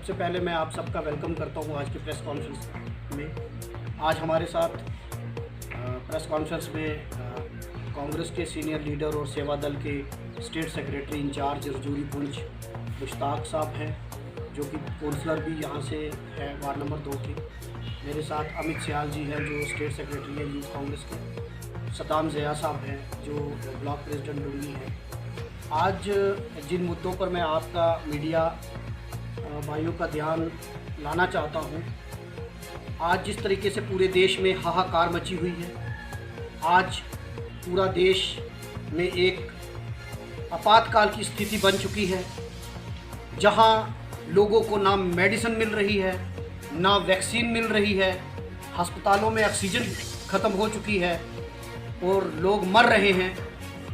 सबसे पहले मैं आप सबका वेलकम करता हूँ आज की प्रेस कॉन्फ्रेंस में। आज हमारे साथ प्रेस कॉन्फ्रेंस में कांग्रेस के सीनियर लीडर और सेवा दल के state secretary incharge Rajouri Poonch Mushtaq साहब हैं, जो कि काउंसलर भी यहाँ से है वार्ड नंबर 2 के। मेरे साथ अमित सियाल जी हैं जो स्टेट सेक्रेटरी हैं यूथ कांग्रेस के। सदाम ज़िया साहब हैं जो ब्लॉक प्रेसिडेंट डुंगी हैं। आज जिन मुद्दों पर मैं आपका मीडिया भाइयों का ध्यान लाना चाहता हूं, आज जिस तरीके से पूरे देश में हाहाकार मची हुई है, आज पूरा देश में एक आपातकाल की स्थिति बन चुकी है, जहां लोगों को ना मेडिसिन मिल रही है, ना वैक्सीन मिल रही है, अस्पतालों में ऑक्सीजन ख़त्म हो चुकी है और लोग मर रहे हैं।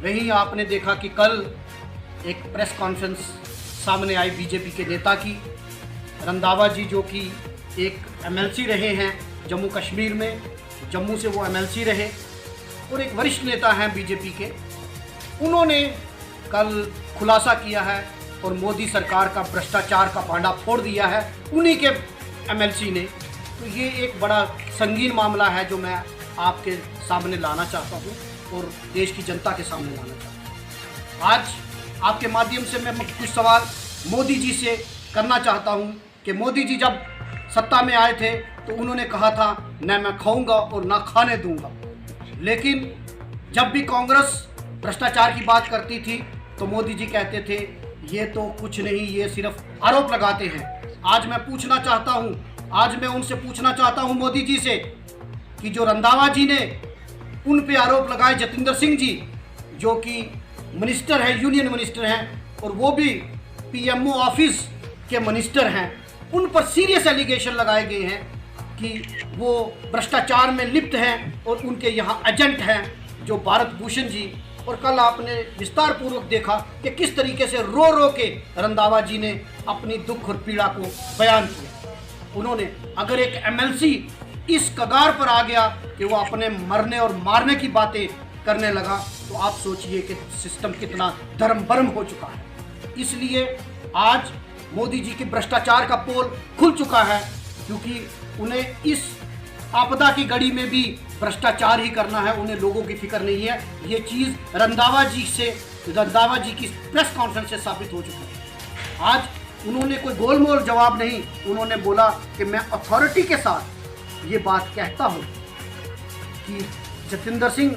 वहीं आपने देखा कि कल एक प्रेस कॉन्फ्रेंस सामने आई बीजेपी के नेता की, रंधावा जी जो कि एक एमएलसी रहे हैं जम्मू कश्मीर में, जम्मू से वो एमएलसी रहे और एक वरिष्ठ नेता हैं बीजेपी के। उन्होंने कल खुलासा किया है और मोदी सरकार का भ्रष्टाचार का पांडा फोड़ दिया है उन्हीं के एमएलसी ने। तो ये एक बड़ा संगीन मामला है जो मैं आपके सामने लाना चाहता हूँ और देश की जनता के सामने लाना चाहता हूँ। आज आपके माध्यम से मैं कुछ सवाल मोदी जी से करना चाहता हूं कि मोदी जी जब सत्ता में आए थे तो उन्होंने कहा था न मैं खाऊंगा और ना खाने दूंगा, लेकिन जब भी कांग्रेस भ्रष्टाचार की बात करती थी तो मोदी जी कहते थे ये तो कुछ नहीं, ये सिर्फ आरोप लगाते हैं। आज मैं पूछना चाहता हूं, आज मैं उनसे पूछना चाहता हूं मोदी जी से कि जो रंधावा जी ने उन पे आरोप लगाए, जतिंदर सिंह जी जो कि मिनिस्टर है, यूनियन मिनिस्टर हैं और वो भी पीएमओ ऑफिस के मिनिस्टर हैं, उन पर सीरियस एलिगेशन लगाए गए हैं कि वो भ्रष्टाचार में लिप्त हैं और उनके यहाँ एजेंट हैं जो भारत भूषण जी। और कल आपने विस्तार पूर्वक देखा कि किस तरीके से रो रो के रंधावा जी ने अपनी दुख और पीड़ा को बयान किया। उन्होंने अगर एक एमएलसी इस कगार पर आ गया कि वो अपने मरने और मारने की बातें करने लगा, तो आप सोचिए कि सिस्टम कितना धर्म भरम हो चुका है। इसलिए आज मोदी जी की भ्रष्टाचार का पोल खुल चुका है, क्योंकि उन्हें इस आपदा की घड़ी में भी भ्रष्टाचार ही करना है, उन्हें लोगों की फिक्र नहीं है। ये चीज़ रंधावा जी की प्रेस कॉन्फ्रेंस से साबित हो चुका है। आज उन्होंने कोई गोलमोल जवाब नहीं, उन्होंने बोला कि मैं अथॉरिटी के साथ ये बात कहता हूँ कि जतिंदर सिंह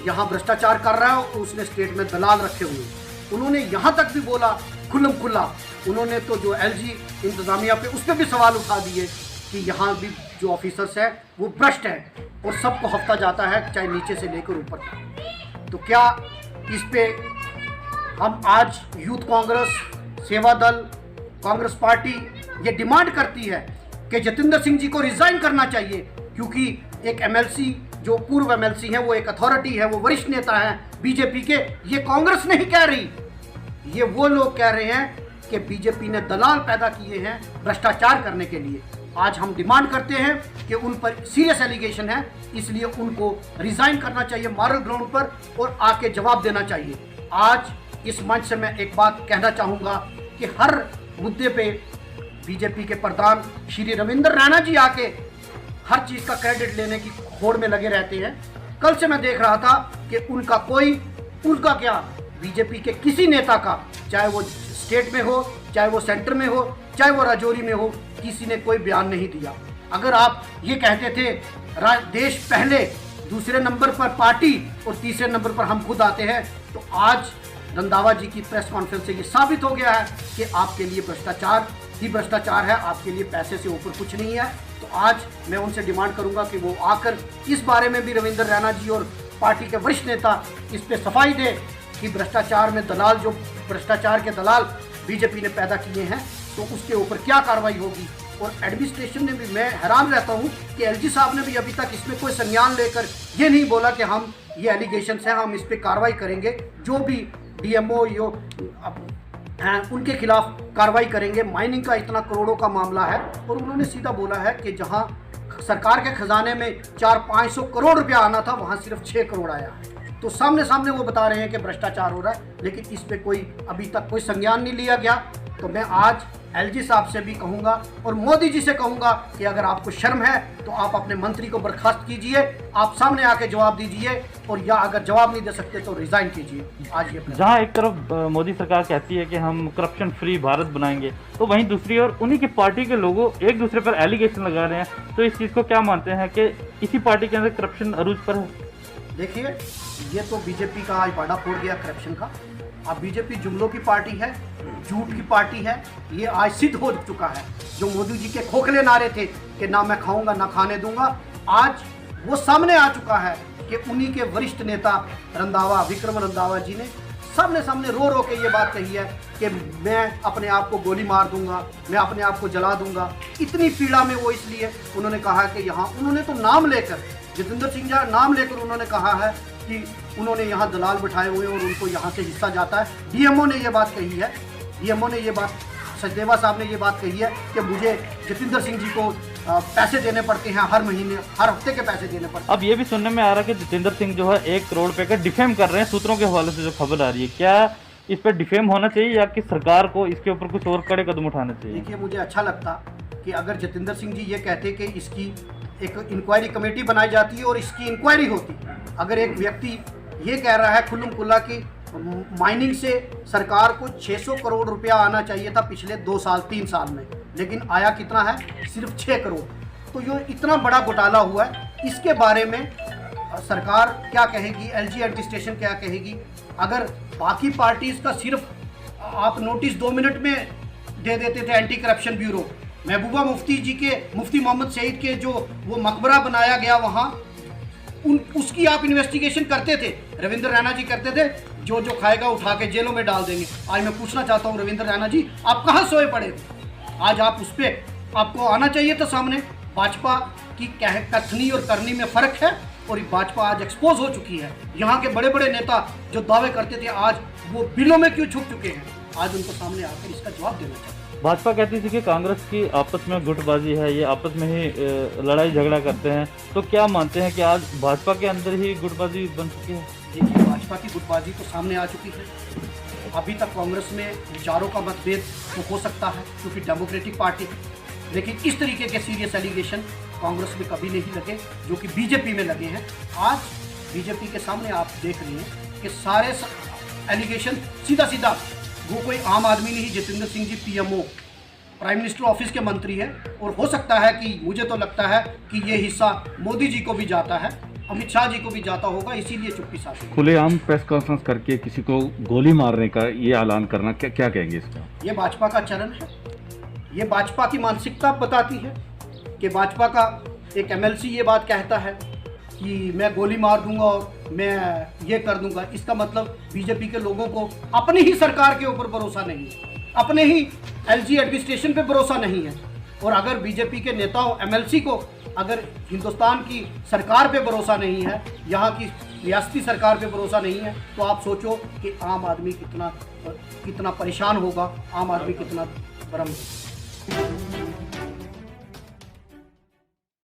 यहाँ भ्रष्टाचार कर रहा है और उसने स्टेट में दलाल रखे हुए। उन्होंने यहाँ तक भी बोला खुल्लम खुल्ला, उन्होंने तो जो एलजी इंतजामिया पे उस पर भी सवाल उठा दिए कि यहाँ भी जो ऑफिसर्स हैं वो भ्रष्ट हैं और सबको हफ्ता जाता है, चाहे नीचे से लेकर ऊपर तक। तो क्या इस पे हम आज यूथ कांग्रेस, सेवा दल, कांग्रेस पार्टी ये डिमांड करती है कि जतिंदर सिंह जी को रिज़ाइन करना चाहिए, क्योंकि एक एमएलसी जो पूर्व एमएलसी हैं वो एक अथॉरिटी है, वो वरिष्ठ नेता हैं बीजेपी के। ये कांग्रेस नहीं कह रही, ये वो लोग कह रहे हैं कि बीजेपी ने दलाल पैदा किए हैं भ्रष्टाचार करने के लिए। आज हम डिमांड करते हैं कि उन पर सीरियस एलिगेशन है, इसलिए उनको रिज़ाइन करना चाहिए मॉरल ग्राउंड पर और आके जवाब देना चाहिए। आज इस मंच से मैं एक बात कहना चाहूँगा कि हर मुद्दे पे बीजेपी के प्रधान श्री रविंद्र रैना जी आके हर चीज़ का क्रेडिट लेने की होड़ में लगे रहते हैं। कल से मैं देख रहा था कि उनका क्या बीजेपी के किसी नेता का, चाहे वो स्टेट में हो, चाहे वो सेंटर में हो, चाहे वो राजौरी में हो, किसी ने कोई बयान नहीं दिया। अगर आप ये कहते थे देश पहले, दूसरे नंबर पर पार्टी और तीसरे नंबर पर हम खुद आते हैं, तो आज रंधावा जी की प्रेस कॉन्फ्रेंस से ये साबित हो गया है कि आपके लिए भ्रष्टाचार ही भ्रष्टाचार है, आपके लिए पैसे से ऊपर कुछ नहीं है। तो आज मैं उनसे डिमांड करूंगा कि वो आकर इस बारे में भी रविंद्र रैना जी और पार्टी के वरिष्ठ नेता इस पे सफाई दे कि भ्रष्टाचार में दलाल, जो भ्रष्टाचार के दलाल बीजेपी ने पैदा किए हैं, तो उसके ऊपर क्या कार्रवाई होगी। और एडमिनिस्ट्रेशन ने भी, मैं हैरान रहता हूं कि एलजी साहब ने भी अभी तक इसमें कोई संज्ञान लेकर ये नहीं बोला कि हम ये एलिगेशंस हैं, हम इस पर कार्रवाई करेंगे, जो भी डीएमओ उनके खिलाफ कार्रवाई करेंगे। माइनिंग का इतना करोड़ों का मामला है और उन्होंने सीधा बोला है कि जहां सरकार के खजाने में 400-500 करोड़ रुपया आना था, वहां सिर्फ 6 करोड़ आया है। तो सामने सामने वो बता रहे हैं कि भ्रष्टाचार हो रहा है, लेकिन इस पे कोई अभी तक कोई संज्ञान नहीं लिया गया। तो मैं आज एलजी साहब से भी कहूँगा और मोदी जी से कहूँगा कि अगर आपको शर्म है तो आप अपने मंत्री को बर्खास्त कीजिए, आप सामने आके जवाब दीजिए, और या अगर जवाब नहीं दे सकते तो रिज़ाइन कीजिए। आज ये जहाँ एक तरफ मोदी सरकार कहती है कि हम करप्शन फ्री भारत बनाएंगे, तो वहीं दूसरी ओर उन्हीं की पार्टी के लोगों एक दूसरे पर एलिगेशन लगा रहे हैं। तो इस चीज़ को क्या मानते हैं कि इसी पार्टी के अंदर करप्शन अरूज पर है? देखिए, ये तो बीजेपी का आज बाड़ा फोड़ गया करप्शन का। अब बीजेपी जुमलों की पार्टी है, झूठ की पार्टी है, ये आज सिद्ध हो चुका है। जो मोदी जी के खोखले नारे थे कि ना मैं खाऊंगा ना खाने दूंगा, आज वो सामने आ चुका है कि उन्हीं के वरिष्ठ नेता रंधावा, विक्रम रंधावा जी ने सामने रो रो के ये बात कही है कि मैं अपने आप को गोली मार दूंगा, मैं अपने आप को जला दूंगा। इतनी पीड़ा में वो इसलिए उन्होंने कहा कि यहाँ उन्होंने तो नाम लेकर, जतिंदर सिंह जी नाम लेकर उन्होंने कहा है कि उन्होंने यहाँ दलाल बिठाए हुए और उनको यहाँ से हिस्सा जाता है। डीएमओ ने ये बात कही है, डीएमओ ने ये बात, सचदेवा साहब ने ये बात कही है कि मुझे जतिंदर सिंह जी को पैसे देने पड़ते हैं, हर महीने हर हफ्ते के पैसे देने पड़ते हैं। अब ये भी सुनने में आ रहा है कि जतिंदर सिंह जो है 1 करोड़ रुपए का डिफेम कर रहे हैं, सूत्रों के हवाले से जो खबर आ रही है। क्या इस पर डिफेम होना चाहिए या कि सरकार को इसके ऊपर कुछ और कड़े कदम उठाने चाहिए? देखिए, मुझे अच्छा लगता कि अगर जतिंदर सिंह जी ये कहते कि इसकी एक इंक्वायरी कमेटी बनाई जाती है और इसकी इंक्वायरी होती। अगर एक व्यक्ति ये कह रहा है खुल्लम खुल्ला कि माइनिंग से सरकार को 600 करोड़ रुपया आना चाहिए था पिछले 2 साल 3 साल में, लेकिन आया कितना है? सिर्फ 6 करोड़। तो ये इतना बड़ा घोटाला हुआ है, इसके बारे में सरकार क्या कहेगी, एलजी एडमिनिस्ट्रेशन क्या कहेगी? अगर बाकी पार्टीज का सिर्फ आप नोटिस 2 मिनट में दे देते थे, anti corruption bureau, Mehbooba Mufti जी के, मुफ्ती मोहम्मद सईद के जो वो मकबरा बनाया गया वहाँ, उसकी आप इन्वेस्टिगेशन करते थे, रविंद्र रैना जी करते थे, जो खाएगा उठा के जेलों में डाल देंगे। आज मैं पूछना चाहता हूँ रविंद्र रैना जी, आप कहाँ सोए पड़े थे? आज आप उस पर आपको आना चाहिए था सामने। भाजपा की कथनी और करनी में फ़र्क है, और भाजपा आज एक्सपोज हो चुकी है। यहाँ के बड़े बड़े नेता जो दावे करते थे, आज वो बिलों में क्यों छुप चुके हैं? आज उनको सामने आकर इसका जवाब देना चाहिए। भाजपा कहती थी कि कांग्रेस की आपस में गुटबाजी है, ये आपस में ही लड़ाई झगड़ा करते हैं। तो क्या मानते हैं कि आज भाजपा के अंदर ही गुटबाजी बन चुकी है? देखिए, भाजपा की गुटबाजी तो सामने आ चुकी है। अभी तक कांग्रेस में विचारों का मतभेद तो हो सकता है क्योंकि डेमोक्रेटिक पार्टी है, लेकिन इस तरीके के सीरियस एलिगेशन कांग्रेस में कभी नहीं लगे जो कि बीजेपी में लगे हैं। आज बीजेपी के सामने आप देख रहे हैं कि सारे एलिगेशन सीधा वो कोई आम आदमी नहीं, Jatinder Singh ji PMO, prime minister office के मंत्री हैं, और हो सकता है कि मुझे तो लगता है कि ये हिस्सा मोदी जी को भी जाता है, अमित शाह जी को भी जाता होगा, इसीलिए चुप्पी साथ। खुलेआम प्रेस कॉन्फ्रेंस करके किसी को गोली मारने का ये ऐलान करना, क्या कहेंगे इसका? ये भाजपा का चरण है, ये भाजपा की मानसिकता बताती है कि भाजपा का एक एमएलसी ये बात कहता है कि मैं गोली मार दूंगा और मैं ये कर दूंगा। इसका मतलब बीजेपी के लोगों को अपनी ही सरकार के ऊपर भरोसा नहीं है, अपने ही एलजी एडमिनिस्ट्रेशन पे भरोसा नहीं है। और अगर बीजेपी के नेताओं, एमएलसी को अगर हिंदुस्तान की सरकार पे भरोसा नहीं है, यहाँ की रियासती सरकार पे भरोसा नहीं है, तो आप सोचो कि आम आदमी कितना परेशान होगा, आम आदमी कितना गर्म होगा।